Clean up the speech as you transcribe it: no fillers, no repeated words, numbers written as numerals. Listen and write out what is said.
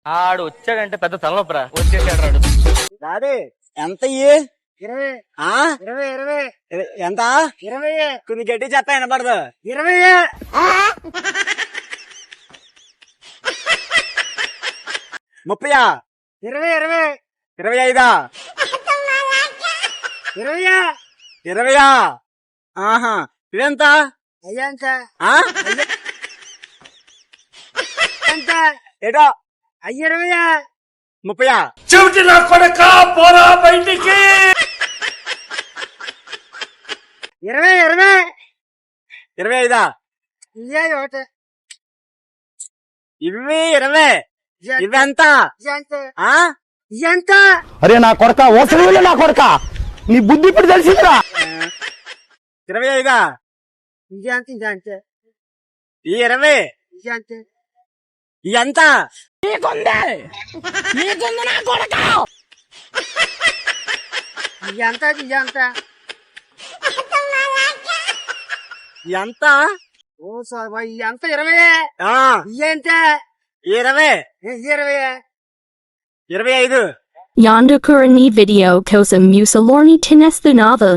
ఆడు వచ్చాడంటే పెద్ద తలనొప్పరా. వచ్చేసాడు రాడు. రాదే ఎంత 20 ఎంత 20 కొన్ని గట్టి చెత్త వినపడదు 20 30 20 25 20 20 ఆహా ఇదెంత అయ్యంత ఆ? ఎంత ఏటో 20 30 చెవిటి నా కొడక పోరా బయటికి. 20 25 ఇయ్యే ఒకటి ఇవి 20 ఇవెంత ఆ? ఎంత అరే నా కొడక ఓసలి నా కొడక నీ బుద్ధి ఇప్పుడు తెలిసిందిరా. 25 ఇదంత ఈ 20 ఇదంత ఎంత నా కొడక ఇదంత ఎంత ఓ సార్ ఎంత 20 ఆ ఇయ్యంత 20 20 25 Yonder Kurani video కోసం musalorni tinestu novel.